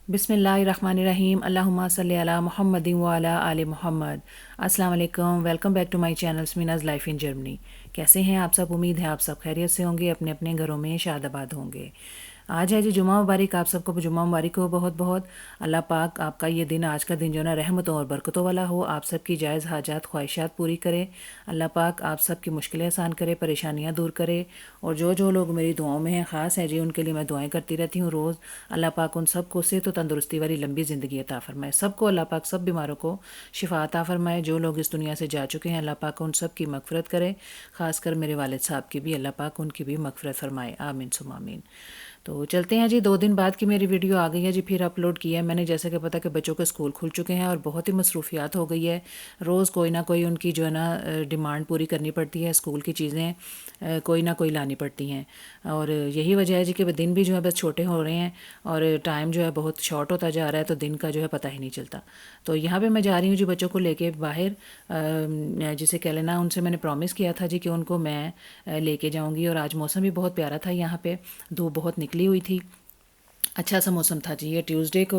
बिस्मिल्लाहिर्रहमानिर्रहीम अल्लाहुम्मा सल्ली अला मुहम्मदिन व अला आलि मुहम्मद। अस्सलाम वालेकुम, welcome back to my channel Meenaz life in Germany. कैसे हैं आप सब? उम्मीद है आप सब खैरियत से होंगे, अपने अपने घरों में शादाबाद होंगे। आज है जी जुमा मुबारक, आप सबको जुमा मुबारक हो बहुत बहुत। अल्लाह पाक आपका ये दिन, आज का दिन जो है ना रहमतों और बरकतों वाला हो, आप सबकी जायज़ हाजात ख्वाहिशात पूरी करे। अल्लाह पाक आप सबकी मुश्किलें आसान करे, परेशानियां दूर करे। और जो जो लोग मेरी दुआओं में हैं ख़ास है जी, उनके लिए मैं दुआएं करती रहती हूँ रोज़। अल्लाह पाक उन सबको सेहत और तंदुरुस्ती वाली लंबी ज़िंदगी अता फरमाए। सबको अल्लाह पाक सब बीमारों को शिफा अता फरमाए। जो लोग इस दुनिया से जा चुके हैं अल्लाह पाक उन सब की मगफ़रत करे। ख़ासकर मेरे वालिद साहब की भी अल्लाह पाक उनकी भी मगफ़रत फरमाए, आमीन सुम्मा आमीन। तो चलते हैं जी, 2 दिन बाद की मेरी वीडियो आ गई है जी, फिर अपलोड किया है मैंने। जैसे कि पता कि बच्चों के स्कूल खुल चुके हैं और बहुत ही मसरूफियात हो गई है। रोज़ कोई ना कोई उनकी जो है ना डिमांड पूरी करनी पड़ती है। स्कूल की चीज़ें कोई ना कोई लानी पड़ती हैं। और यही वजह है जी कि दिन भी जो है बस छोटे हो रहे हैं और टाइम जो है बहुत शॉर्ट होता जा रहा है, तो दिन का जो है पता ही नहीं चलता। तो यहाँ पे मैं जा रही हूँ जी बच्चों को लेके बाहर। जिसे कह लेना, उनसे मैंने प्रॉमिस किया था जी कि उनको मैं लेके जाऊँगी। और आज मौसम भी बहुत प्यारा था, यहाँ पे धूप बहुत निकली हुई थी। अच्छा सा मौसम था जी। ये ट्यूसडे को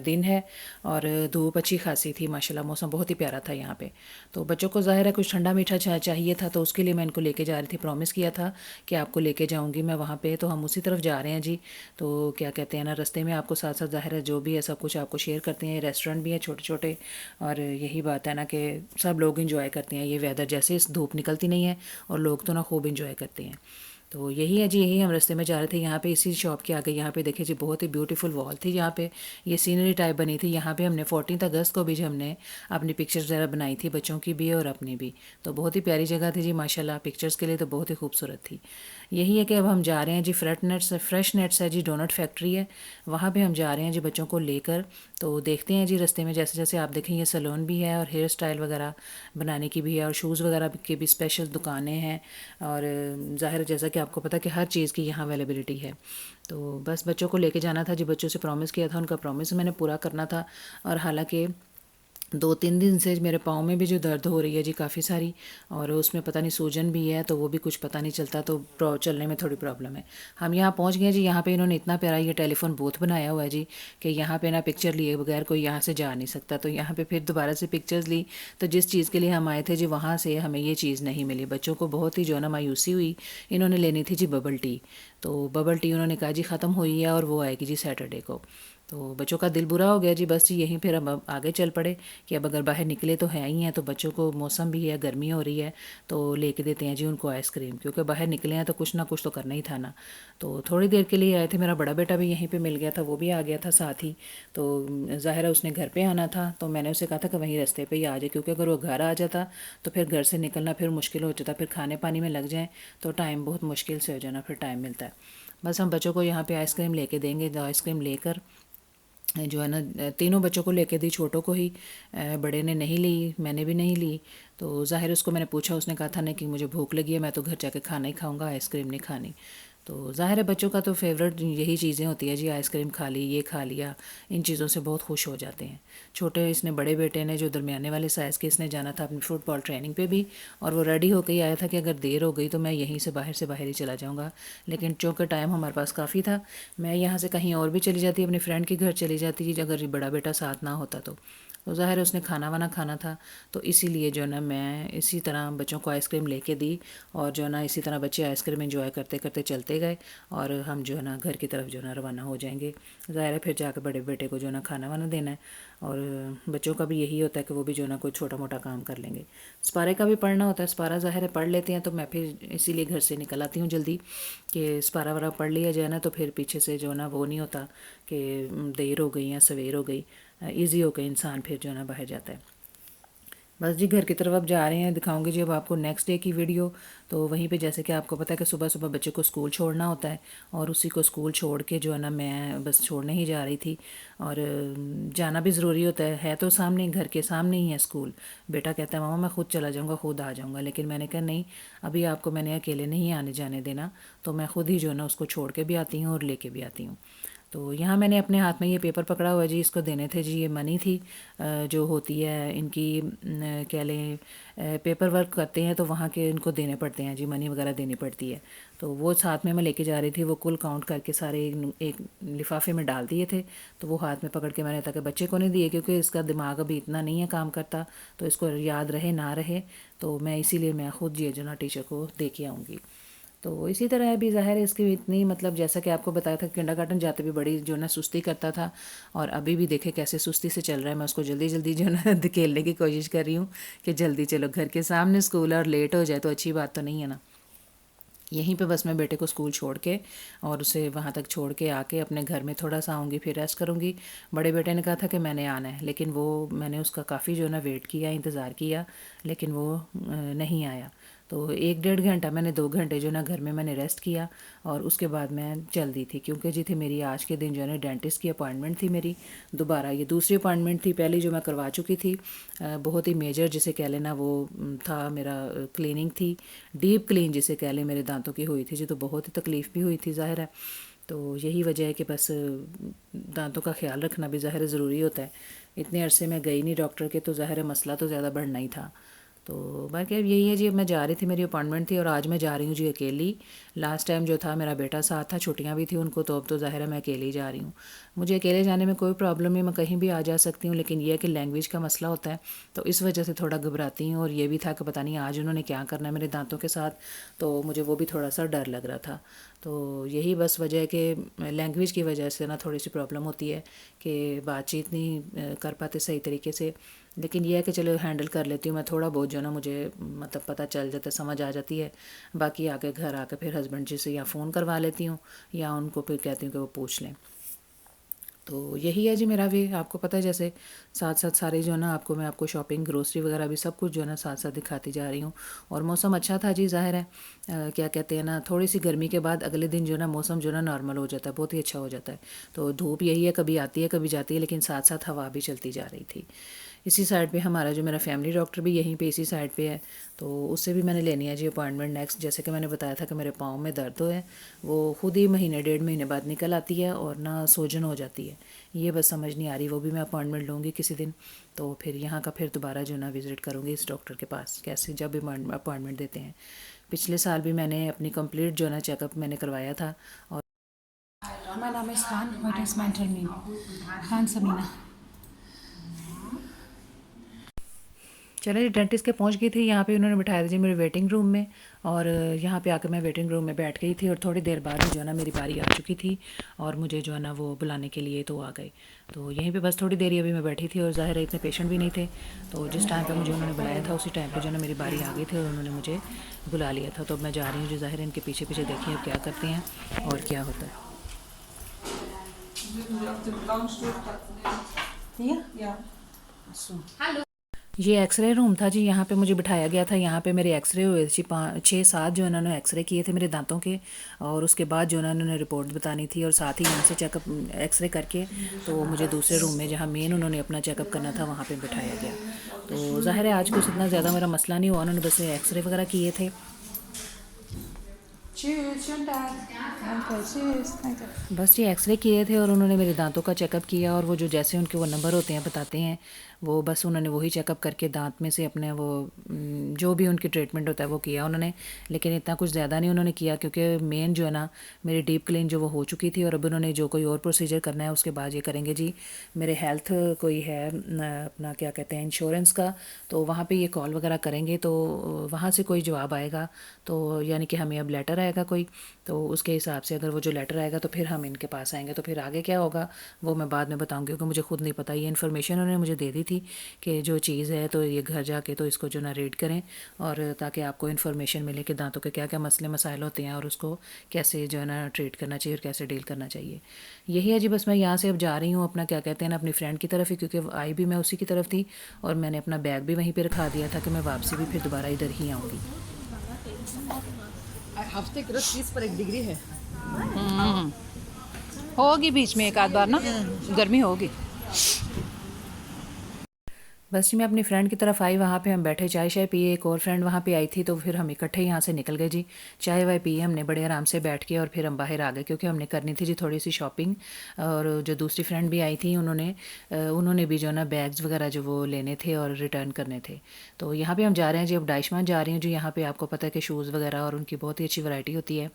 दिन है और धूप अच्छी खासी थी माशाल्लाह, मौसम बहुत ही प्यारा था यहाँ पे। तो बच्चों को ज़ाहिर है कुछ ठंडा मीठा चाहिए था, तो उसके लिए मैं इनको लेके जा रही थी। प्रॉमिस किया था कि आपको लेके जाऊँगी मैं वहाँ पे, तो हम उसी तरफ जा रहे हैं जी। तो क्या कहते हैं ना, रास्ते में आपको साथ साथ ज़ाहिर है जो भी है सब कुछ आपको शेयर करते हैं। रेस्टोरेंट भी हैं छोटे छोटे, और यही बात है ना कि सब लोग इंजॉय करते हैं ये वेदर। जैसे इस धूप निकलती नहीं है और लोग तो ना खूब इंजॉय करते हैं। तो यही है जी, यही हम रास्ते में जा रहे थे। यहाँ पे इसी शॉप के आगे यहाँ पे देखिए जी, बहुत ही ब्यूटीफुल वॉल थी। यहाँ पे ये सीनरी टाइप बनी थी। यहाँ पे हमने 14 अगस्त को भी जो हमने अपनी पिक्चर्स वगैरह बनाई थी, बच्चों की भी और अपनी भी। तो बहुत ही प्यारी जगह थी जी माशाल्लाह, पिक्चर्स के लिए तो बहुत ही खूबसूरत थी। यही है कि अब हम जा रहे हैं जी, फ्रेश नेट्स है जी, डोनट फैक्ट्री है, वहाँ पे हम जा रहे हैं जी बच्चों को लेकर। तो देखते हैं जी रास्ते में, जैसे जैसे आप देखें ये सैलून भी है और हेयर स्टाइल वगैरह बनाने की भी है, और शूज़ वगैरह की भी स्पेशल दुकानें हैं। और ज़ाहिर है जैसा कि आपको पता है कि हर चीज़ की यहाँ अवेलेबिलिटी है। तो बस बच्चों को लेके जाना था जी, बच्चों से प्रॉमिस किया था, उनका प्रॉमिस मैंने पूरा करना था। और हालांकि 2-3 दिन से मेरे पाँव में भी जो दर्द हो रही है जी काफ़ी सारी, और उसमें पता नहीं सूजन भी है, तो वो भी कुछ पता नहीं चलता, तो चलने में थोड़ी प्रॉब्लम है। हम यहाँ पहुँच गए जी। यहाँ पे इन्होंने इतना प्यारा ये टेलीफोन बूथ बनाया हुआ है जी कि यहाँ पे ना पिक्चर लिए बगैर कोई यहाँ से जा नहीं सकता। तो यहाँ पे फिर दोबारा से पिक्चर्स ली, तो जिस चीज़ के लिए हम आए थे जी वहाँ से हमें ये चीज़ नहीं मिली। बच्चों को बहुत ही जो है ना मायूसी हुई। इन्होंने लेनी थी जी बबल टी, तो बबल टी उन्होंने कहा जी ख़त्म हुई है और वो आएगी जी सैटरडे को। तो बच्चों का दिल बुरा हो गया जी, बस जी यहीं फिर अब आगे चल पड़े कि अब अगर बाहर निकले तो है ही हैं, तो बच्चों को मौसम भी है, गर्मी हो रही है, तो लेके देते हैं जी उनको आइसक्रीम, क्योंकि बाहर निकले हैं तो कुछ ना कुछ तो करना ही था ना। तो थोड़ी देर के लिए आए थे, मेरा बड़ा बेटा भी यहीं पे मिल गया था, वो भी आ गया था साथ ही। तो ज़ाहिर है उसने घर पे आना था, तो मैंने उसे कहा था कि वहीं रास्ते पे ही आ जाए, क्योंकि अगर वो घर आ जाता तो फिर घर से निकलना फिर मुश्किल हो जाता, फिर खाने पानी में लग जाए तो टाइम बहुत मुश्किल से हो जाना, फिर टाइम मिलता है। बस हम बच्चों को यहाँ पे आइसक्रीम लेके देंगे, तो आइसक्रीम लेकर जो है ना तीनों बच्चों को लेके दी, छोटों को ही, बड़े ने नहीं ली, मैंने भी नहीं ली। तो ज़ाहिर उसको मैंने पूछा, उसने कहा था नहीं कि मुझे भूख लगी है, मैं तो घर जाके खाना ही खाऊंगा, आइसक्रीम नहीं खानी। तो ज़ाहिर है बच्चों का तो फेवरेट यही चीज़ें होती है जी, आइसक्रीम खा ली, ये खा लिया, इन चीज़ों से बहुत खुश हो जाते हैं। छोटे इसने, बड़े बेटे ने जो दरमियाने वाले साइज़ के, इसने जाना था अपनी फुटबॉल ट्रेनिंग पे भी, और वो रेडी होकर ही आया था कि अगर देर हो गई तो मैं यहीं से बाहर ही चला जाऊँगा। लेकिन चूँकि टाइम हमारे पास काफ़ी था, मैं यहाँ से कहीं और भी चली जाती, अपने फ्रेंड के घर चली जाती अगर बड़ा बेटा साथ ना होता तो ज़ाहिर है उसने खाना वाना खाना था। तो इसीलिए जो है ना मैं इसी तरह बच्चों को आइसक्रीम लेके दी, और जो है ना इसी तरह बच्चे आइसक्रीम एंजॉय करते करते चलते गए, और हम जो है ना घर की तरफ जो है ना रवाना हो जाएंगे। ज़ाहिर है फिर जाकर बड़े बेटे को जो है ना खाना वाना देना है, और बच्चों का भी यही होता है कि वो भी जो है ना कोई छोटा मोटा काम कर लेंगे। स्पारे का भी पढ़ना होता है, स्पारा ज़ाहिर है पढ़ लेते हैं, तो मैं फिर इसीलिए घर से निकल आती हूँ जल्दी कि स्पारा वारा पढ़ लिया जाए ना, तो फिर पीछे से जो है ना वो नहीं होता कि देर हो गई या सवेर हो गई, ईज़ी हो गई, इंसान फिर जो है ना बाहर जाता है। बस जी घर की तरफ अब जा रहे हैं, दिखाऊंगी जी अब आपको नेक्स्ट डे की वीडियो। तो वहीं पे जैसे कि आपको पता है कि सुबह सुबह बच्चे को स्कूल छोड़ना होता है, और उसी को स्कूल छोड़ के जो है ना मैं बस छोड़ने ही जा रही थी। और जाना भी ज़रूरी होता है तो सामने, घर के सामने ही है स्कूल। बेटा कहता है मामा मैं खुद चला जाऊँगा, खुद आ जाऊँगा, लेकिन मैंने कहा नहीं, अभी आपको मैंने अकेले नहीं आने जाने देना, तो मैं ख़ुद ही जो है ना उसको छोड़ के भी आती हूँ और लेके भी आती हूँ। तो यहाँ मैंने अपने हाथ में ये पेपर पकड़ा हुआ है जी, इसको देने थे जी। ये मनी थी जो होती है इनकी, कह लें पेपर वर्क करते हैं तो वहाँ के इनको देने पड़ते हैं जी, मनी वगैरह देनी पड़ती है। तो वो साथ में मैं लेके जा रही थी, वो कुल काउंट करके सारे एक लिफाफे में डाल दिए थे। तो वो हाथ में पकड़ के मैंने, ताकि बच्चे को नहीं दिए क्योंकि इसका दिमाग अभी इतना नहीं है काम करता, तो इसको याद रहे ना रहे, तो मैं इसीलिए मैं ख़ुद ये जो ना टीचर को दे के आऊँगी। तो इसी तरह भी ज़ाहिर है इसकी इतनी, मतलब जैसा कि आपको बताया था, किंडरगार्टन जाते भी बड़ी जो ना सुस्ती करता था, और अभी भी देखे कैसे सुस्ती से चल रहा है। मैं उसको जल्दी जल्दी जो ना धकेलने की कोशिश कर रही हूँ कि जल्दी चलो, घर के सामने स्कूल और लेट हो जाए तो अच्छी बात तो नहीं है ना। यहीं पे बस मैं बेटे को स्कूल छोड़ के और उसे वहाँ तक छोड़ के आके अपने घर में थोड़ा सा आऊँगी, फिर रेस्ट करूँगी। बड़े बेटे ने कहा था कि मैंने आना है, लेकिन वो मैंने उसका काफ़ी जो है ना वेट किया, इंतज़ार किया, लेकिन वो नहीं आया। तो 1 डेढ़ घंटा, मैंने 2 घंटे जो ना घर में मैंने रेस्ट किया, और उसके बाद मैं चल दी थी, क्योंकि जी थी मेरी आज के दिन जो है ना डेंटिस्ट की अपॉइंटमेंट थी मेरी दोबारा। ये दूसरी अपॉइंटमेंट थी, पहली जो मैं करवा चुकी थी बहुत ही मेजर जिसे कह लेना वो था मेरा, क्लीनिंग थी, डीप क्लीन जिसे कह लें, मेरे दांतों की हुई थी जी। तो बहुत ही तकलीफ़ भी हुई थी ज़ाहिर है। तो यही वजह है कि बस दांतों का ख्याल रखना भी ज़ाहिर है ज़रूरी होता है। इतने अरसे में गई नहीं डॉक्टर के, तो ज़ाहिर है मसला तो ज़्यादा बढ़ना ही था। तो बाकी अब यही है जी, अब मैं जा रही थी, मेरी अपॉइंटमेंट थी, और आज मैं जा रही हूँ जी अकेली। लास्ट टाइम जो था मेरा बेटा साथ था, छुट्टियाँ भी थी उनको, तो अब तो ज़ाहिर है मैं अकेले ही जा रही हूँ। मुझे अकेले जाने में कोई प्रॉब्लम नहीं, मैं कहीं भी आ जा सकती हूँ, लेकिन यह है कि लैंग्वेज का मसला होता है, तो इस वजह से थोड़ा घबराती हूँ। और ये भी था कि पता नहीं आज उन्होंने क्या करना है मेरे दांतों के साथ, तो मुझे वो भी थोड़ा सा डर लग रहा था। तो यही बस वजह है कि लैंग्वेज की वजह से ना थोड़ी सी प्रॉब्लम होती है कि बातचीत नहीं कर पाते सही तरीके से। लेकिन यह है कि चलो हैंडल कर लेती हूँ मैं, थोड़ा बहुत जो ना मुझे मतलब पता चल जाता है, समझ आ जाती है। बाकी आके घर आके फिर हस्बैंड जी से या फ़ोन करवा लेती हूँ, या उनको फिर कहती हूँ कि वो पूछ लें। तो यही है जी मेरा भी, आपको पता है जैसे साथ साथ सारे जो है ना आपको, मैं आपको शॉपिंग, ग्रोसरी वगैरह भी सब कुछ जो है ना साथ साथ दिखाती जा रही हूँ। और मौसम अच्छा था जी, ज़ाहिर है क्या कहते हैं ना, थोड़ी सी गर्मी के बाद अगले दिन जो है ना मौसम जो है ना नॉर्मल हो जाता है, बहुत ही अच्छा हो जाता है। तो धूप यही है, कभी आती है कभी जाती है, लेकिन साथ साथ हवा भी चलती जा रही थी। इसी साइड पे हमारा जो मेरा फैमिली डॉक्टर भी यहीं पे इसी साइड पे है, तो उससे भी मैंने लेनी है जी अपॉइंटमेंट नेक्स्ट। जैसे कि मैंने बताया था कि मेरे पाँव में दर्द है, वो खुद ही महीने 1.5 महीने बाद निकल आती है, और ना सूजन हो जाती है। ये बस समझ नहीं आ रही, वो भी मैं अपॉइंटमेंट लूँगी किसी दिन, तो फिर यहाँ का फिर दोबारा जो ना विज़िट करूँगी इस डॉक्टर के पास, कैसे जब भी अपॉइंटमेंट देते हैं। पिछले साल भी मैंने अपनी कंप्लीट जो ना चेकअप मैंने करवाया था। और My name is Khan. What is my name? Khan Samina. चले जी, डेंटिस्ट के पहुंच गई थी। यहाँ पे उन्होंने बिठाया था जी मेरे वेटिंग रूम में, और यहाँ पे आकर मैं वेटिंग रूम में बैठ गई थी, और थोड़ी देर बाद जो है ना मेरी बारी आ चुकी थी, और मुझे जो है ना वो बुलाने के लिए तो आ गए। तो यहीं पे बस थोड़ी देर ही अभी मैं बैठी थी, और ज़ाहिर है इतने पेशेंट भी नहीं थे, तो जिस टाइम पे मुझे उन्होंने बुलाया था उसी टाइम पे जो है ना मेरी बारी आ गई थी, और उन्होंने मुझे बुला लिया था। तो अब मैं जा रही हूँ जो, ज़ाहिर है इनके पीछे पीछे देखिए क्या करते हैं और क्या होता है। Ja. So. ये एक्सरे रूम था जी, यहाँ पे मुझे बिठाया गया था। यहाँ पे मेरे एक्सरे हुए थे 5-6-7 जो उन्होंने एक्सरे किए थे मेरे दांतों के, और उसके बाद जो उन्होंने रिपोर्ट बतानी थी, और साथ ही यहाँ से चेकअप एक्सरे करके तो मुझे दूसरे रूम में जहाँ मेन उन्होंने अपना चेकअप करना था वहाँ पे बिठाया गया। तो ज़ाहिर है आज कुछ इतना ज़्यादा मेरा मसला नहीं हुआ, उन्होंने बस एक्सरे वगैरह किए थे। Tschüss, schönen Tag. Danke, tschüss. Danke. बस ये एक्सरे किए थे, और उन्होंने मेरे दांतों का चेकअप किया, और वो जो जैसे उनके वो नंबर होते हैं बताते हैं, वो बस उन्होंने वही चेकअप करके दांत में से अपने वो जो भी उनकी ट्रीटमेंट होता है वो किया उन्होंने। लेकिन इतना कुछ ज़्यादा नहीं उन्होंने किया, क्योंकि मेन जो है ना मेरी डीप क्लीन जो वो हो चुकी थी, और अब उन्होंने जो कोई और प्रोसीजर करना है उसके बाद ये करेंगे जी। मेरे हेल्थ कोई है अपना क्या कहते हैं इंश्योरेंस का, तो वहाँ पे ये कॉल वगैरह करेंगे, तो वहाँ से कोई जवाब आएगा, तो यानी कि हमें अब लेटर आएगा कोई, तो उसके हिसाब से अगर वो जो लेटर आएगा तो फिर हम इनके पास आएंगे। तो फिर आगे क्या होगा वो मैं बाद में बताऊंगी, क्योंकि मुझे खुद नहीं पता। ये इन्फॉर्मेशन उन्होंने मुझे दे दी थी कि जो चीज़ है तो ये घर जाके तो इसको जो ना रीड करें, और ताकि आपको इन्फॉर्मेशन मिले कि दांतों के क्या क्या मसले मसाइल होते हैं, और उसको कैसे जो है ना ट्रीट करना चाहिए और कैसे डील करना चाहिए। यही है जी, बस मैं यहाँ से अब जा रही हूँ अपना क्या कहते हैं ना अपनी फ्रेंड की तरफ ही, क्योंकि आई भी मैं उसी की तरफ थी, और मैंने अपना बैग भी वहीं पर रखा दिया था कि मैं वापसी भी फिर दोबारा इधर ही आऊँगी। हफ्ते के 30 पर 1 डिग्री है। होगी बीच में एक आध बार ना, गर्मी होगी। बस जी मैं अपनी फ्रेंड की तरफ आई, वहाँ पे हम बैठे चाय शाय पिए, एक और फ्रेंड वहाँ पे आई थी तो फिर हम इकट्ठे यहाँ से निकल गए जी। चाय वाय पिए हमने बड़े आराम से बैठ के और फिर हम बाहर आ गए क्योंकि हमने करनी थी जी थोड़ी सी शॉपिंग। और जो दूसरी फ्रेंड भी आई थी उन्होंने भी जो है ना बैग्स वगैरह जो वो लेने थे और रिटर्न करने थे। तो यहाँ पे हम जा रहे हैं जी, अब डाइशमान जा रही हूँ जी। यहाँ पे आपको पता है कि शूज़ वगैरह और उनकी बहुत ही अच्छी वैरायटी होती है,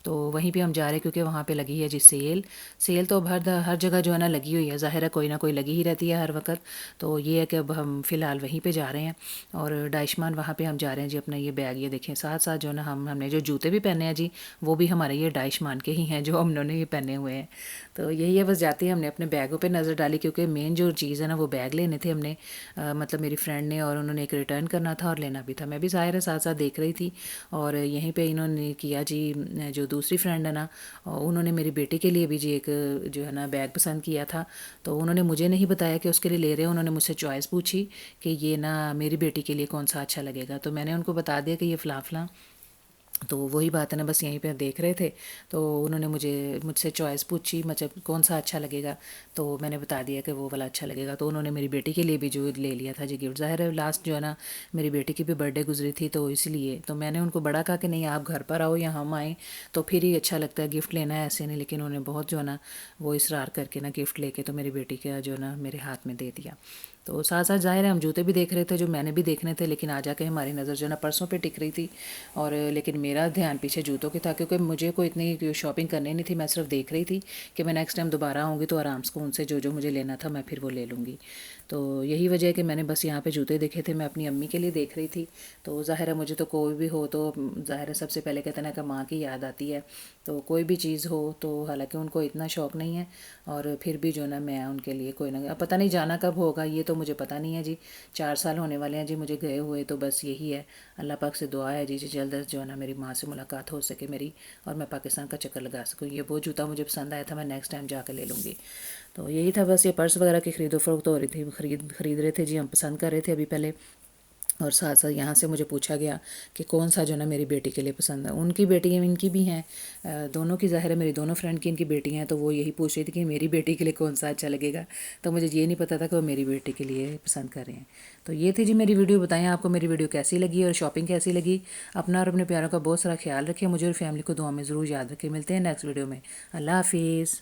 तो वहीं पे हम जा रहे हैं क्योंकि वहाँ पे लगी है जी सेल। सेल तो अब हर जगह जो है ना लगी हुई है, ज़ाहिर है कोई ना कोई लगी ही रहती है हर वक्त। तो ये है कि अब हम फ़िलहाल वहीं पे जा रहे हैं और डाइशमान वहाँ पे हम जा रहे हैं जी। अपना ये बैग ये देखें, साथ साथ जो है ना हमने जो जूते भी पहने हैं जी वो भी हमारे ये डाइशमान के ही हैं जो हम उन्होंने ये पहने हुए हैं। तो यही है, बस जाते ही हमने अपने बैगों पे नज़र डाली क्योंकि मेन जो चीज़ है ना वो बैग लेने थे हमने। मतलब मेरी फ्रेंड ने और उन्होंने एक रिटर्न करना था और लेना भी था। मैं भी ज़ाहिर है साथ साथ देख रही थी और यहीं पे इन्होंने किया जी। जो दूसरी फ्रेंड है ना उन्होंने मेरी बेटी के लिए भी जी एक जो है ना बैग पसंद किया था। तो उन्होंने मुझे नहीं बताया कि उसके लिए ले रहे हैं, उन्होंने मुझसे चॉइस पूछी कि ये ना मेरी बेटी के लिए कौन सा अच्छा लगेगा। तो मैंने उनको बता दिया कि ये फ़लाँ फ़लाँ। तो वही बात है ना, बस यहीं पे देख रहे थे तो उन्होंने मुझसे चॉइस पूछी, मतलब कौन सा अच्छा लगेगा। तो मैंने बता दिया कि वो वाला अच्छा लगेगा। तो उन्होंने मेरी बेटी के लिए भी जो ले लिया था जी गिफ्ट। ज़ाहिर है लास्ट जो है ना मेरी बेटी की भी बर्थडे गुजरी थी तो इसलिए तो मैंने उनको बड़ा कहा कि नहीं आप घर पर आओ या हम आएँ तो फिर ही अच्छा लगता है, गिफ्ट लेना है ऐसे नहीं। लेकिन उन्होंने बहुत जो है ना वो इसरार करके ना गिफ्ट लेके तो मेरी बेटी का जो है ना मेरे हाथ में दे दिया। तो साथ साथ ज़ाहिर है हम जूते भी देख रहे थे जो मैंने भी देखने थे, लेकिन आ जाके हमारी नज़र जो है ना पर्सों पे टिक रही थी। और लेकिन मेरा ध्यान पीछे जूतों की था क्योंकि मुझे कोई इतनी शॉपिंग करनी नहीं थी, मैं सिर्फ देख रही थी कि मैं नेक्स्ट टाइम दोबारा आऊँगी तो आराम से उनसे जो जो मुझे लेना था मैं फिर वो ले लूँगी। तो यही वजह है कि मैंने बस यहाँ पे जूते देखे थे, मैं अपनी अम्मी के लिए देख रही थी। तो ज़ाहिर है मुझे तो कोई भी हो तो ज़ाहिर है सबसे पहले कहते हैं ना कि माँ की याद आती है। तो कोई भी चीज़ हो तो हालांकि उनको इतना शौक़ नहीं है और फिर भी जो ना मैं उनके लिए कोई ना, अब पता नहीं जाना कब होगा ये तो मुझे पता नहीं है जी। 4 साल होने वाले हैं जी मुझे गए हुए, तो बस यही है अल्लाह पाक से दुआ है जी जल्द जो है ना मेरी माँ से मुलाकात हो सके मेरी और मैं पाकिस्तान का चक्कर लगा सकूँ। ये वो जूता मुझे पसंद आया था, मैं नेक्स्ट टाइम जाकर ले लूँगी। तो यही था बस, ये पर्स वगैरह की खरीदो फरोख्त हो रही थी, खरीद रहे थे जी, हम पसंद कर रहे थे अभी पहले। और साथ साथ यहाँ से मुझे पूछा गया कि कौन सा जो ना मेरी बेटी के लिए पसंद है। उनकी बेटी है इनकी भी हैं, दोनों की ज़ाहिर है मेरी दोनों फ्रेंड की इनकी बेटी हैं, तो वो यही पूछ रही थी कि मेरी बेटी के लिए कौन सा अच्छा लगेगा। तो मुझे ये नहीं पता था कि वो मेरी बेटी के लिए पसंद कर रहे हैं। तो ये थी जी मेरी वीडियो। बताएं आपको मेरी वीडियो कैसी लगी और शॉपिंग कैसी लगी। अपना और अपने प्यारों का बहुत सारा ख्याल रखें, मुझे और फैमिली को दुआ में ज़रूर याद रखें। मिलते हैं नेक्स्ट वीडियो में। अल्लाह हाफिज़।